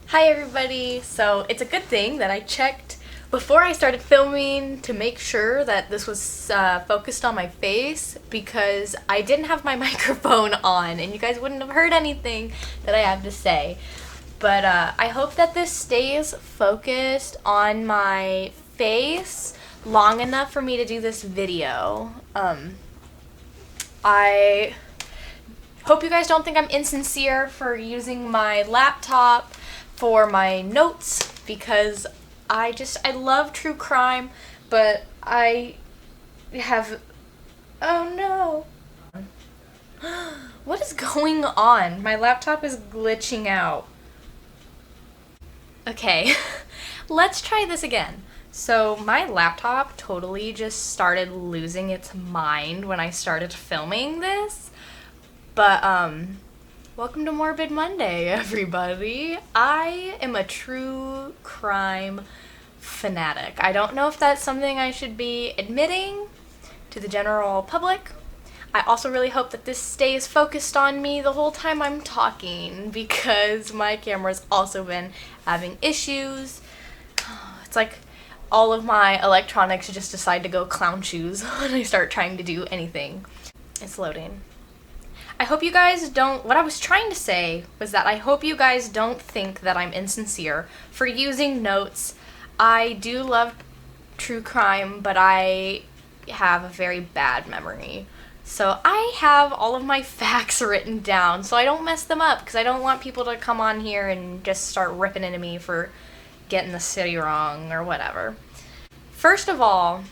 Hi everybody! So it's a good thing that I checked before I started filming to make sure that this was focused on my face, because I didn't have my microphone on and you guys wouldn't have heard anything that I have to say. But I hope that this stays focused on my face long enough for me to do this video. I hope you guys don't think I'm insincere for using my laptop for my notes, because I love true crime, but I have, oh no. What is going on? My laptop is glitching out. Okay, let's try this again. So my laptop totally just started losing its mind when I started filming this, but welcome to Morbid Monday, everybody. I am a true crime fanatic. I don't know if that's something I should be admitting to the general public. I also really hope that this stays focused on me the whole time I'm talking, because my camera's also been having issues. It's like all of my electronics just decide to go clown shoes when I start trying to do anything. It's loading. I hope you guys don't, what I was trying to say was that I hope you guys don't think that I'm insincere for using notes. I do love true crime, but I have a very bad memory. So I have all of my facts written down so I don't mess them up, because I don't want people to come on here and just start ripping into me for getting the city wrong or whatever. First of all,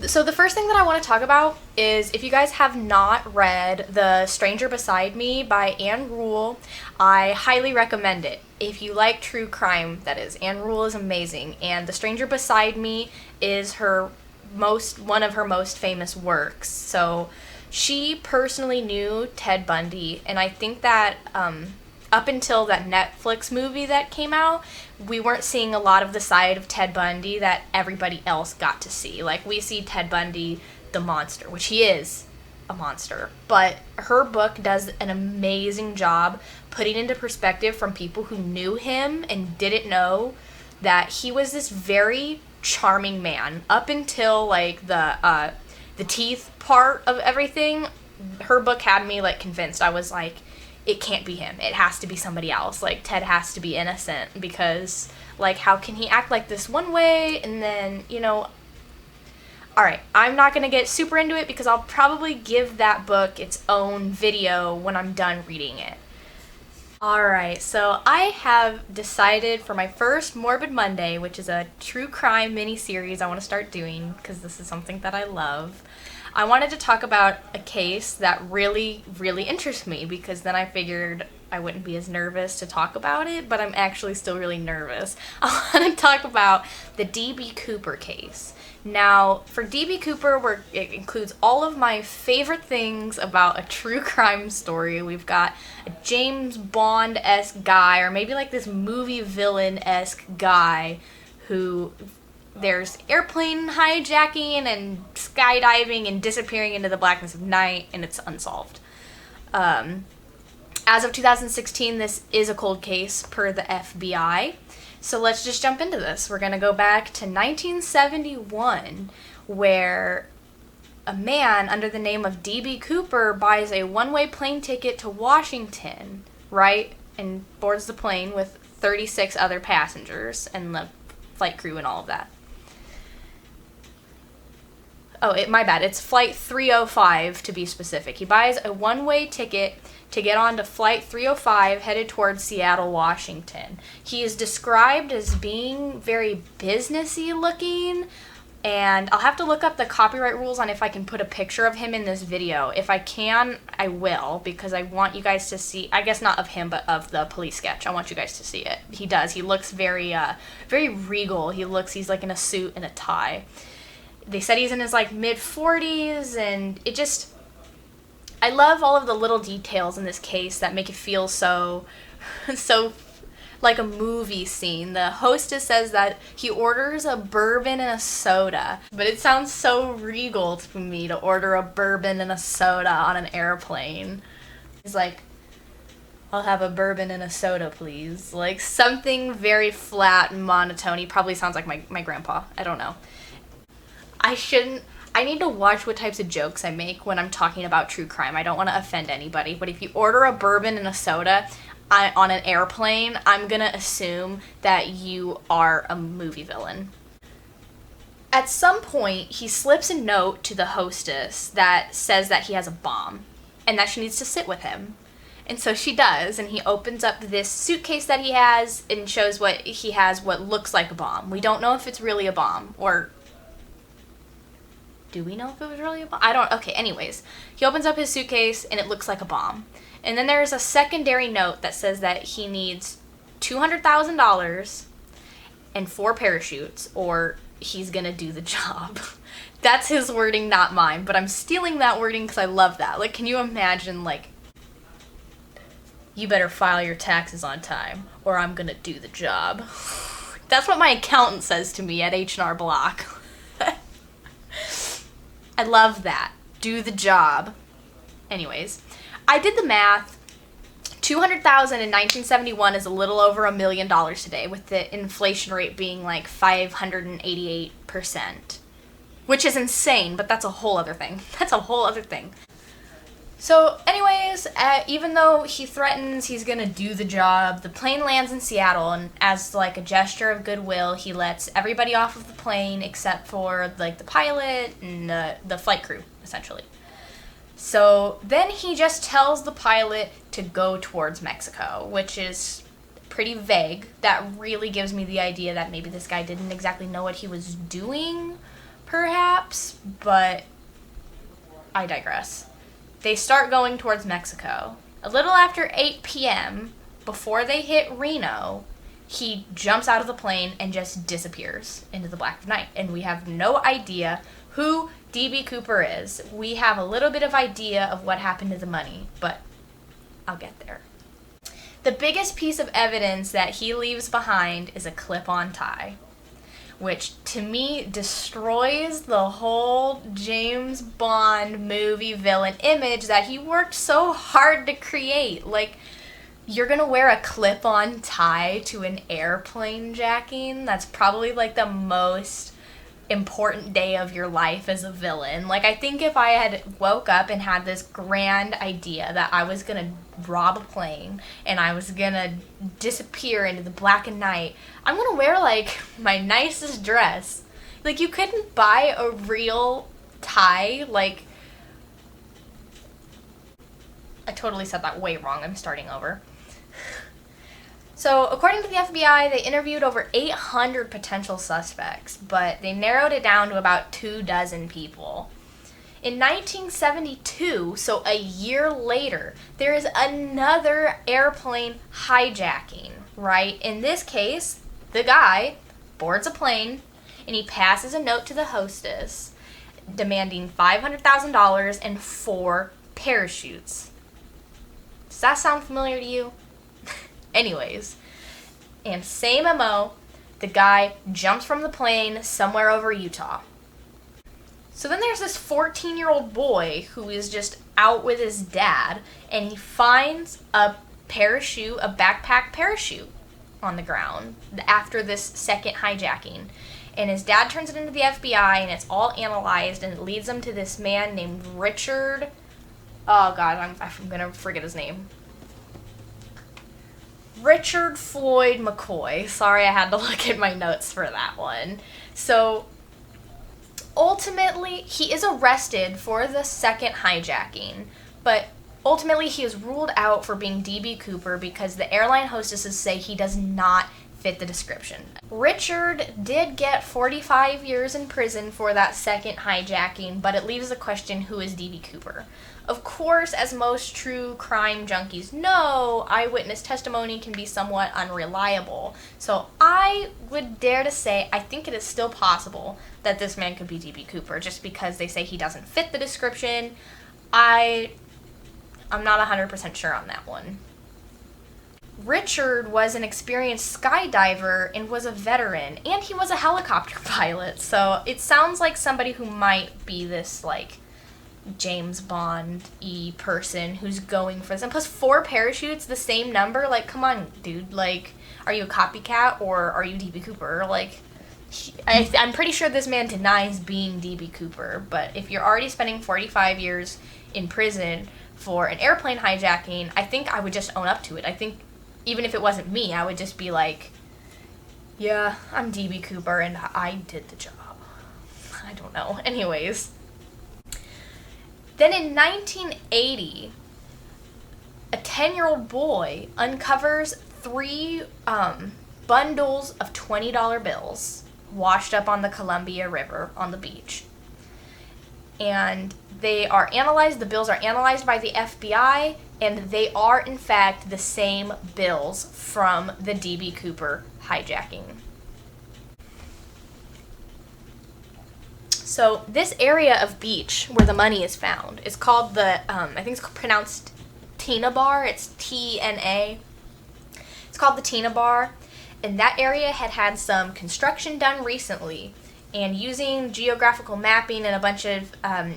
so the first thing that I want to talk about is, if you guys have not read The Stranger Beside Me by Ann Rule, I highly recommend it. If you like true crime, that is. Ann Rule is amazing, and The Stranger Beside Me is one of her most famous works. So she personally knew Ted Bundy, and I think that up until that Netflix movie that came out, we weren't seeing a lot of the side of Ted Bundy that everybody else got to see. Like, we see Ted Bundy, the monster, which he is a monster. But her book does an amazing job putting into perspective from people who knew him and didn't know that he was this very charming man. Up until, like, the teeth part of everything, her book had me, like, convinced. I was like, it can't be him. It has to be somebody else. Like, Ted has to be innocent, because, like, how can he act like this one way and then, you know... Alright, I'm not going to get super into it, because I'll probably give that book its own video when I'm done reading it. Alright, so I have decided for my first Morbid Monday, which is a true crime mini-series I want to start doing, because this is something that I love, I wanted to talk about a case that really, really interests me, because then I figured I wouldn't be as nervous to talk about it, but I'm actually still really nervous. I want to talk about the D.B. Cooper case. Now, for D.B. Cooper, it includes all of my favorite things about a true crime story. We've got a James Bond-esque guy, or maybe like this movie villain-esque guy who... there's airplane hijacking and skydiving and disappearing into the blackness of night, and it's unsolved. As of 2016, this is a cold case per the FBI. So let's just jump into this. We're going to go back to 1971, where a man under the name of D.B. Cooper buys a one-way plane ticket to Washington, right? And boards the plane with 36 other passengers and the flight crew and all of that. Oh, my bad. It's flight 305 to be specific. He buys a one-way ticket to get on to flight 305 headed towards Seattle, Washington. He is described as being very businessy looking, and I'll have to look up the copyright rules on if I can put a picture of him in this video. If I can, I will, because I want you guys to see, I guess not of him, but of the police sketch. I want you guys to see it. He does. He looks very, very regal. He's like in a suit and a tie. They said he's in his, like, mid-40s, and it just... I love all of the little details in this case that make it feel so like a movie scene. The hostess says that he orders a bourbon and a soda, but it sounds so regal to me to order a bourbon and a soda on an airplane. He's like, I'll have a bourbon and a soda, please. Like, something very flat and monotone. He probably sounds like my grandpa. I don't know. I need to watch what types of jokes I make when I'm talking about true crime. I don't want to offend anybody, but if you order a bourbon and a soda on an airplane, I'm going to assume that you are a movie villain. At some point, he slips a note to the hostess that says that he has a bomb and that she needs to sit with him. And so she does, and he opens up this suitcase that he has and shows what he has, what looks like a bomb. We don't know if it's really a bomb, or do we know if it was really a bomb? Okay, anyways. He opens up his suitcase, and it looks like a bomb. And then there's a secondary note that says that he needs $200,000 and 4 parachutes, or he's gonna do the job. That's his wording, not mine, but I'm stealing that wording because I love that. Like, can you imagine, like, you better file your taxes on time, or I'm gonna do the job. That's what my accountant says to me at H&R Block. I love that. Do the job. Anyways, I did the math. $200,000 in 1971 is a little over $1 million today, with the inflation rate being like 588%, which is insane, but that's a whole other thing. So anyways, even though he threatens he's gonna do the job, the plane lands in Seattle, and as like a gesture of goodwill, he lets everybody off of the plane except for like the pilot and the flight crew, essentially. So then he just tells the pilot to go towards Mexico, which is pretty vague. That really gives me the idea that maybe this guy didn't exactly know what he was doing, perhaps, but I digress. They start going towards Mexico. A little after 8 p.m., before they hit Reno, he jumps out of the plane and just disappears into the black of night. And we have no idea who D.B. Cooper is. We have a little bit of idea of what happened to the money, but I'll get there. The biggest piece of evidence that he leaves behind is a clip-on tie, which to me destroys the whole James Bond movie villain image that he worked so hard to create. Like, you're gonna wear a clip-on tie to an airplane jacking? That's probably like the most important day of your life as a villain. Like, I think if I had woke up and had this grand idea that I was gonna rob a plane and I was gonna disappear into the black and night, I'm gonna wear like my nicest dress. Like, you couldn't buy a real tie. Like, I totally said that way wrong. I'm starting over. So, according to the FBI, they interviewed over 800 potential suspects, but they narrowed it down to about 24 people. In 1972, so a year later, there is another airplane hijacking, right? In this case, the guy boards a plane, and he passes a note to the hostess demanding $500,000 and 4 parachutes. Does that sound familiar to you? Anyways, and same MO, the guy jumps from the plane somewhere over Utah. So then there's this 14-year-old boy who is just out with his dad, and he finds a parachute, a backpack parachute on the ground after this second hijacking. And his dad turns it into the FBI, and it's all analyzed, and it leads them to this man named Richard. Oh God, I'm gonna forget his name. Richard Floyd McCoy. Sorry, I had to look at my notes for that one. So, ultimately, he is arrested for the second hijacking, but ultimately he is ruled out for being D.B. Cooper because the airline hostesses say he does not fit the description. Richard did get 45 years in prison for that second hijacking, but it leaves the question, who is D.B. Cooper? Of course, as most true crime junkies know, eyewitness testimony can be somewhat unreliable. So I would dare to say I think it is still possible that this man could be D.B. Cooper, just because they say he doesn't fit the description. I'm not 100% sure on that one. Richard was an experienced skydiver and was a veteran, and he was a helicopter pilot, so it sounds like somebody who might be this, like, James Bond-y person who's going for this. And plus 4 parachutes, the same number. Like, come on, dude. Like, are you a copycat or are you D.B. Cooper? Like, I'm pretty sure this man denies being D.B. Cooper. But if you're already spending 45 years in prison for an airplane hijacking, I think I would just own up to it. I think even if it wasn't me, I would just be like, yeah, I'm D.B. Cooper and I did the job. I don't know. Anyways. Then in 1980, a 10-year-old boy uncovers 3 bundles of $20 bills washed up on the Columbia River on the beach. And they are analyzed, the bills are analyzed by the FBI, and they are in fact the same bills from the D.B. Cooper hijacking. So this area of beach where the money is found is called the, I think it's pronounced Tina Bar. It's T-N-A. It's called the Tina Bar. And that area had some construction done recently. And using geographical mapping and a bunch of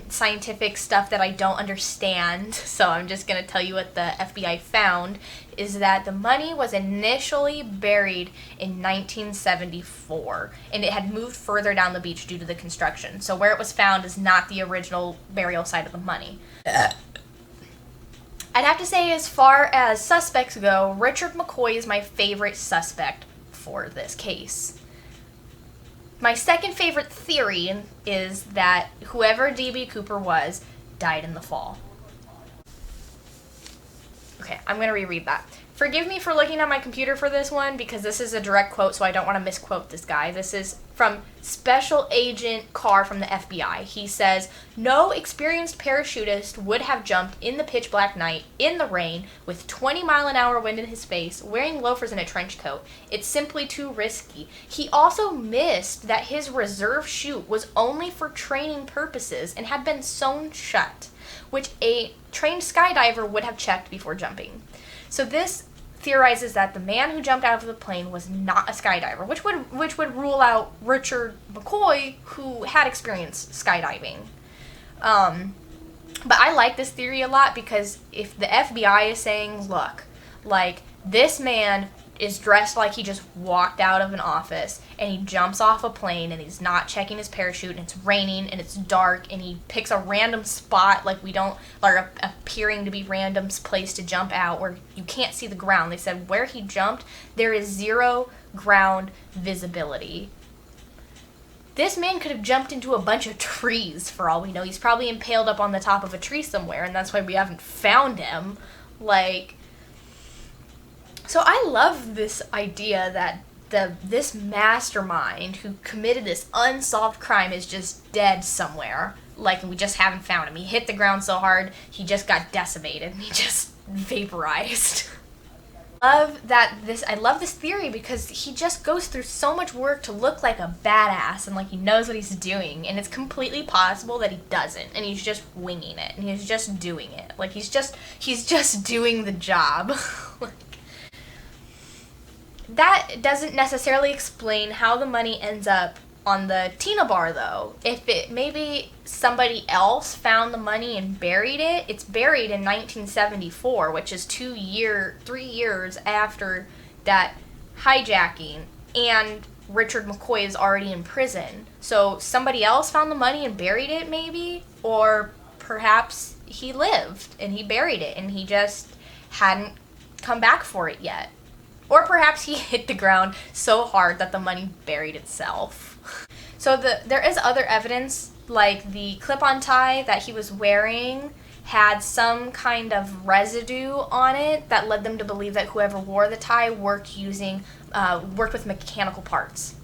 scientific stuff that I don't understand, so I'm just going to tell you what the FBI found, is that the money was initially buried in 1974, and it had moved further down the beach due to the construction. So where it was found is not the original burial site of the money. I'd have to say, as far as suspects go, Richard McCoy is my favorite suspect for this case. My second favorite theory is that whoever D.B. Cooper was died in the fall. Okay, I'm going to reread that. Forgive me for looking at my computer for this one because this is a direct quote, so I don't want to misquote this guy. This is from Special Agent Carr from the FBI. He says, "No experienced parachutist would have jumped in the pitch black night, in the rain, with 20-mile-an-hour wind in his face, wearing loafers and a trench coat. It's simply too risky. He also missed that his reserve chute was only for training purposes and had been sewn shut, which a trained skydiver would have checked before jumping." So this theorizes that the man who jumped out of the plane was not a skydiver, which would rule out Richard McCoy, who had experience skydiving. But I like this theory a lot because if the FBI is saying, look, like, this man is dressed like he just walked out of an office and he jumps off a plane and he's not checking his parachute and it's raining and it's dark and he picks a random spot, like appearing to be random place to jump out where you can't see the ground. They said where he jumped, there is 0 ground visibility. This man could have jumped into a bunch of trees for all we know. He's probably impaled up on the top of a tree somewhere and that's why we haven't found him. So I love this idea that this mastermind who committed this unsolved crime is just dead somewhere. Like, we just haven't found him. He hit the ground so hard, he just got decimated and he just vaporized. I love this theory because he just goes through so much work to look like a badass and like he knows what he's doing, and it's completely possible that he doesn't and he's just winging it and he's just doing it. Like he's just doing the job. That doesn't necessarily explain how the money ends up on the Tina Bar, though. If it maybe somebody else found the money and buried it, it's buried in 1974, which is 3 years after that hijacking, and Richard McCoy is already in prison. So somebody else found the money and buried it, maybe? Or perhaps he lived and he buried it and he just hadn't come back for it yet. Or perhaps he hit the ground so hard that the money buried itself. So there is other evidence, like the clip-on tie that he was wearing had some kind of residue on it that led them to believe that whoever wore the tie worked with mechanical parts.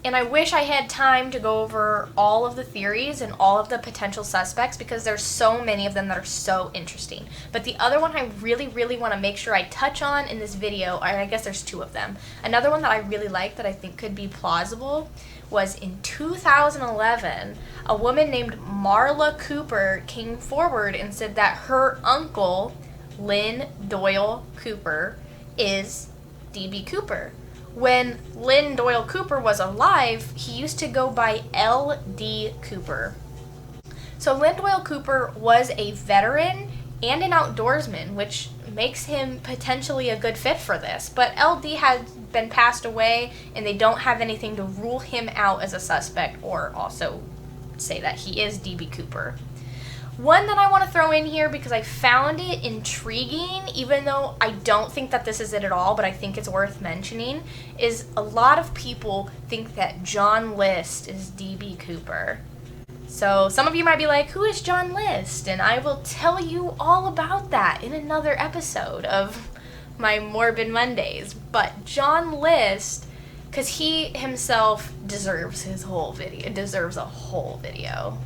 And I wish I had time to go over all of the theories and all of the potential suspects because there's so many of them that are so interesting. But the other one I really, really want to make sure I touch on in this video, or I guess there's 2 of them. Another one that I really like that I think could be plausible was in 2011, a woman named Marla Cooper came forward and said that her uncle, Lynn Doyle Cooper, is D.B. Cooper. When Lynn Doyle Cooper was alive, he used to go by L.D. Cooper. So Lynn Doyle Cooper was a veteran and an outdoorsman, which makes him potentially a good fit for this. But LD has been passed away, and they don't have anything to rule him out as a suspect or also say that he is DB Cooper. One that I want to throw in here because I found it intriguing, even though I don't think that this is it at all, but I think it's worth mentioning, is a lot of people think that John List is DB Cooper. So some of you might be like, who is John List? And I will tell you all about that in another episode of my Morbid Mondays. But John List, because he himself deserves a whole video.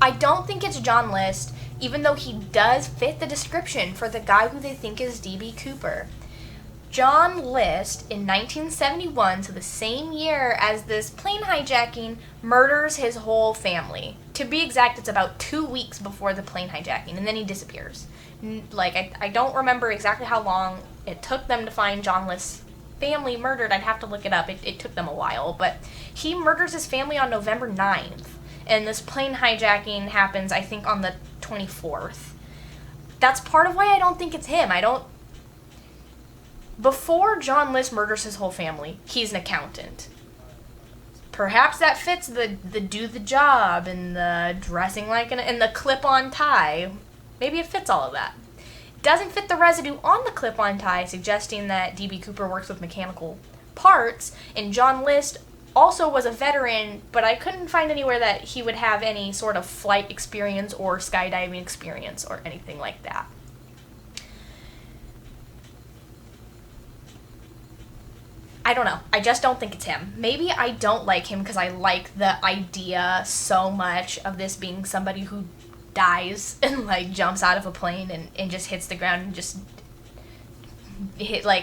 I don't think it's John List, even though he does fit the description for the guy who they think is DB Cooper. John List, in 1971, so the same year as this plane hijacking, murders his whole family. To be exact, it's about 2 weeks before the plane hijacking, and then he disappears. I don't remember exactly how long it took them to find John List's family murdered. I'd have to look it up. It took them a while, but he murders his family on November 9th. And this plane hijacking happens, I think, on the 24th. That's part of why I don't think it's him. Before John List murders his whole family, he's an accountant. Perhaps that fits the do the job and the dressing like and the clip-on tie. Maybe it fits all of that. It doesn't fit the residue on the clip-on tie, suggesting that DB Cooper works with mechanical parts, and John List also was a veteran, but I couldn't find anywhere that he would have any sort of flight experience or skydiving experience or anything like that. I don't know. I just don't think it's him. Maybe I don't like him because I like the idea so much of this being somebody who dies and jumps out of a plane and just hits the ground and just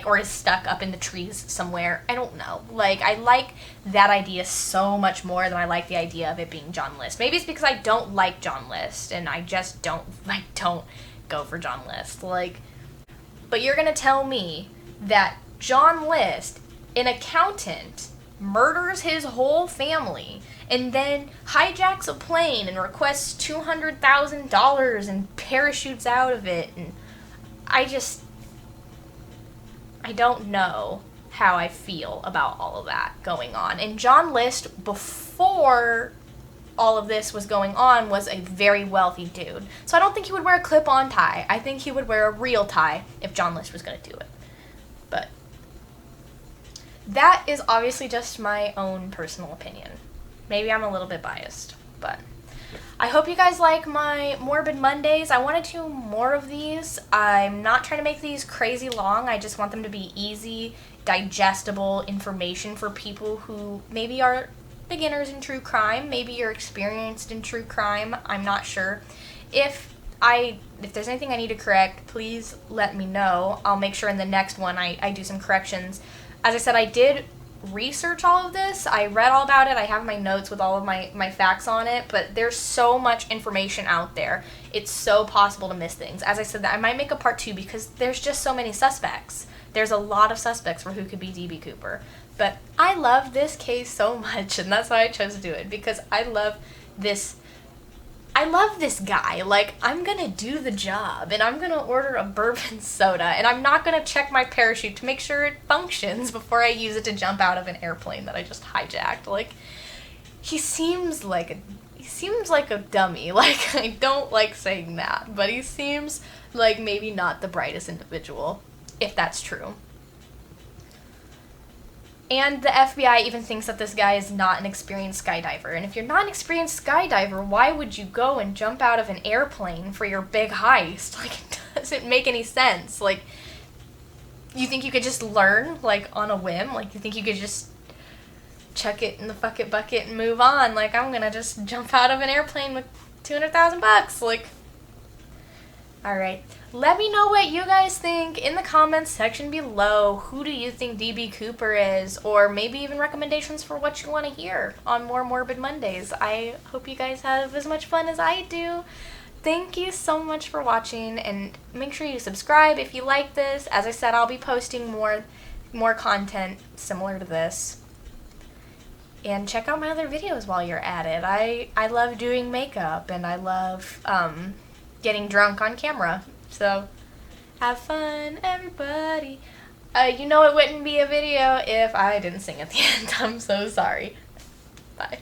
or is stuck up in the trees somewhere. I don't know. I like that idea so much more than I like the idea of it being John List. Maybe it's because I don't like John List and I just don't go for John List. But you're gonna tell me that John List, an accountant, murders his whole family and then hijacks a plane and requests $200,000 and parachutes out of it, and I don't know how I feel about all of that going on. And John List, before all of this was going on, was a very wealthy dude. So I don't think he would wear a clip-on tie. I think he would wear a real tie if John List was going to do it. But that is obviously just my own personal opinion. Maybe I'm a little bit biased, but I hope you guys like my Morbid Mondays. I want to do more of these. I'm not trying to make these crazy long. I just want them to be easy, digestible information for people who maybe are beginners in true crime. Maybe you're experienced in true crime. I'm not sure. If there's anything I need to correct, please let me know. I'll make sure in the next one I do some corrections. As I said, I did research all of this. I read all about it. I have my notes with all of my facts on it, but there's so much information out there. It's so possible to miss things. As I said, I might make a part 2 because there's just so many suspects. There's a lot of suspects for who could be DB Cooper. But I love this case so much, and that's why I chose to do it, because I love this guy. I'm gonna do the job, and I'm gonna order a bourbon soda, and I'm not gonna check my parachute to make sure it functions before I use it to jump out of an airplane that I just hijacked. He seems like a dummy. I don't like saying that, but he seems like maybe not the brightest individual, if that's true. And the FBI even thinks that this guy is not an experienced skydiver. And if you're not an experienced skydiver, why would you go and jump out of an airplane for your big heist? It doesn't make any sense. You think you could just learn, on a whim? You think you could just chuck it in the bucket and move on? I'm gonna just jump out of an airplane with $200,000. Alright. Let me know what you guys think in the comments section below. Who do you think DB Cooper is? Or maybe even recommendations for what you want to hear on more Morbid Mondays. I hope you guys have as much fun as I do. Thank you so much for watching, and make sure you subscribe if you like this. As I said, I'll be posting more content similar to this. And check out my other videos while you're at it. I love doing makeup, and I love getting drunk on camera. So have fun, everybody. You know it wouldn't be a video if I didn't sing at the end. I'm so sorry. Bye.